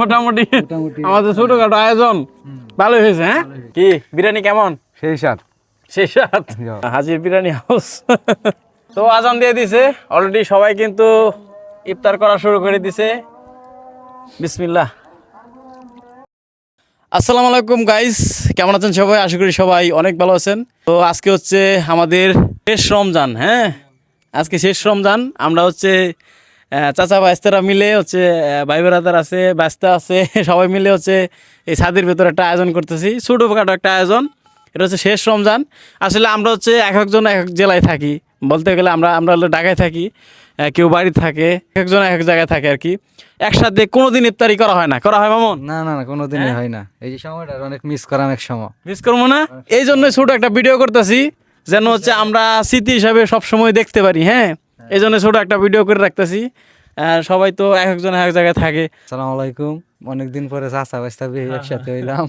মোটামুটি আমাদের ছোটখাটো আয়োজন ভালো হয়েছে। হ্যাঁ, কি বিরিয়ানি কেমন? সেই স্বাদ। হাজির বিরিয়ানি হাউস। তো আজান দিয়ে দিছে অলরেডি, সবাই কিন্তু ইফতার করা শুরু করে দিছে। বিসমিল্লাহ। আসসালামু আলাইকুম গাইস, কেমন আছেন সবাই? আশা করি সবাই অনেক ভালো আছেন। তো আজকে হচ্ছে আমাদের শেষ রমজান। হ্যাঁ, আজকে শেষ রমজান। আমরা হচ্ছে চাচা বাইস্তারা মিলে হচ্ছে ভাই বেড়াদার আছে, বাইস্তা আছে, সবাই মিলে হচ্ছে এই ছাদের ভেতরে একটা আয়োজন করতেছি, ছোটোখাটো একটা আয়োজন। এটা হচ্ছে শেষ রমজান। আসলে আমরা হচ্ছে এক একজন এক এক জেলায় থাকি, বলতে গেলে আমরা হলো ঢাকায় থাকি, কেউ বাড়ি থাকে, এক একজন এক এক জায়গায় থাকে আর কি। একসাথে কোনোদিন ইফতারি করা হয় না, করা হয় মামুন? না না না, কোনোদিনই হয় না। এই যে সময়টা অনেক মিস করাম, এক সময় মিস করবো না, এই জন্যই ছোট একটা ভিডিও করতেছি, যেন হচ্ছে আমরা স্মৃতি হিসাবে সবসময় দেখতে পারি। হ্যাঁ, এই জন্য ছোট একটা ভিডিও করে রাখতেছি। সবাই তো এক একজন এক এক জায়গায় থাকে। আসসালামু আলাইকুম। অনেকদিন পরে চাচা বাইস্তা একসাথে হইলাম,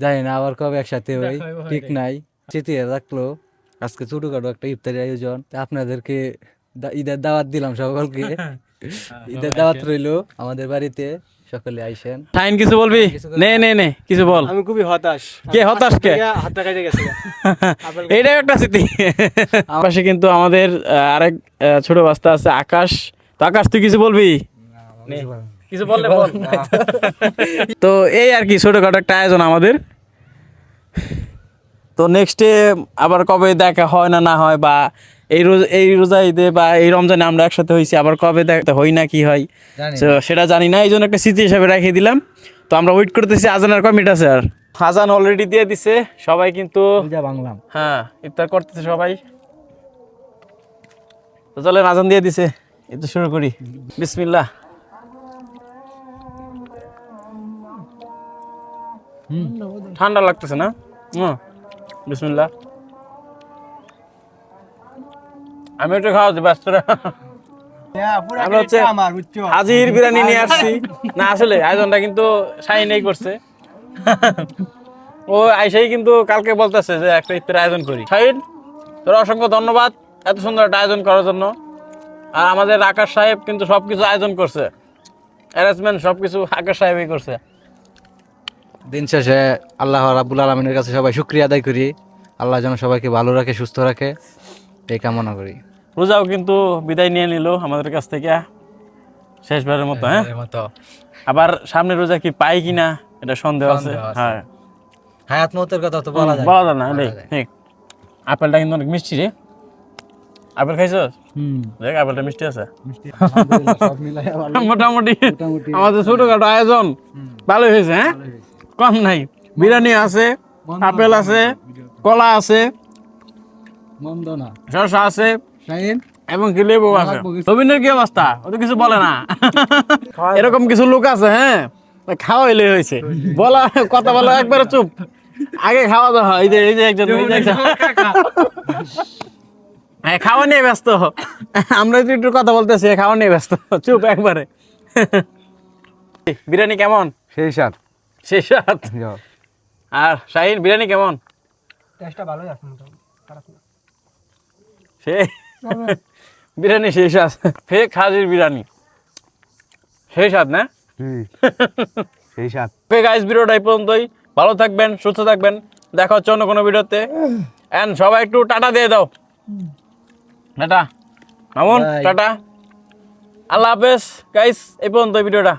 জানি না আবার কবে একসাথে হই, ঠিক নাই। স্মৃতি রাখলো আজকে ছোটখাটো একটা ইফতারি আয়োজন। তা আপনাদেরকে ঈদের দাওয়াত দিলাম সকলকে। ঈদের দাওয়াত রইলো আমাদের বাড়িতে, সকলে আইসেন। টাইম কিছু বলবি? নে নে নে, কিছু বল। আমি খুবই হতাশ। কে হতাশ? কে? হাতটা কেটে গেছে। এইটাই একটা স্মৃতি। পাশে কিন্তু আমাদের আরেক ছোট বাস্তা আছে, আকাশ। তো আকাশ, তুই কিছু বলবি? কিছু বললে বল। তো এই আর কি ছোটখাটো একটা আয়োজন আমাদের। তো নেক্সটে আবার কবে দেখা হয় না হয়, বা এই রোজা ঈদে বা এই রমজানে আমরা একসাথে হয়েছি, আবার কবে দেখা হই না কি হয় তো সেটা জানি না। এই জন্য একটা স্মৃতি হিসাবে রেখে দিলাম। তো আমরা ওয়েট করতেছি আজানের কয় মিনিট আছে। আর আজান অলরেডি দিয়ে দিছে, সবাই কিন্তু বাংলাম। হ্যাঁ ইফতার করতেছে সবাই। তো চলেন, আজান দিয়ে দিছে, এটা শুরু করি। বিসমিল্লাহ। ঠান্ডা লাগতেছে না? বিসমিল্লাহ। আমি একটু খাওয়াচ্ছি ব্যস্তরা। আমরা হচ্ছে হাজির বিরিয়ানি নিয়ে আসছি। না আসলে আয়োজনটা কিন্তু শাহিনেই করছে। ও আইসাই কিন্তু কালকে বলতেছে যে একটা ইফতার আয়োজন করি। শাহিন, তোর অসংখ্য ধন্যবাদ এত সুন্দর একটা আয়োজন করার জন্য। আর আমাদের আকাশ সাহেব কিন্তু সবকিছু আয়োজন করছে, অ্যারেঞ্জমেন্ট সবকিছু আকাশ সাহেবই করছে। দিন শেষে আল্লাহ রাব্বুল আলামিনের কাছে সবাই শুকরিয়া আদায় করি, আল্লাহ যেন সবাইকে ভালো রাখে, সুস্থ রাখে, এই কামনা করি। রোজাও কিন্তু বিদায় নিয়ে নিল আমাদের কাছ থেকে শেষবারের মতো। হ্যাঁ, আবার সামনে রোজা কি পাই কিনা এটা সন্দেহ আছে। হ্যাঁ, হায়াত মতের কথা তো বলা যায় না। ঠিক, আপেলটা কিন্তু অনেক মিষ্টি রে। আপেল খাইছো? দেখ, আপেলটা মিষ্টি আছে। মোটামুটি আমাদের ছোটখাটো আয়োজন ভালো হয়েছে। হ্যাঁ, কম নাই। বিরিয়ানি আছে, আপেল আছে, কলা আছে, শসা আছে, এবং কি লেবু আছে। রবীন্দ্রের কি অবস্থা? ও তো কিছু বলে না। এরকম কিছু লোক আছে, হ্যাঁ, খাওয়াইলে হয়েছে, বলা কথা বলা একবারে চুপ। আগে খাওয়া দাওয়া হয়। এই যে একজন খাওয়া নিয়ে ব্যস্ত। আমরা যদি একটু কথা বলতেছি, খাওয়া নিয়ে ব্যস্ত, চুপ একবারে। বিরিয়ানি কেমন? সেই স্বাদ। সেই স্বাদ। আর শাহিন, বিরিয়ানি কেমন? টেস্টটা ভালোই আছে, খারাপ না। সেই বিরিয়ানি সেই স্বাদ। ফেক হাজির বিরিয়ানি সেই স্বাদ না? সেই স্বাদ। ফেক গাইস, ভিডিওটা এই পর্যন্তই। ভালো থাকবেন, সুস্থ থাকবেন, দেখা হচ্ছে অন্য কোনো ভিডিওতে। এন্ড সবাই একটু টাটা দিয়ে দাও। টাটা মামুন, টাটা, আল্লাহ হাফেজ গাইস। এই পর্যন্ত ভিডিওটা।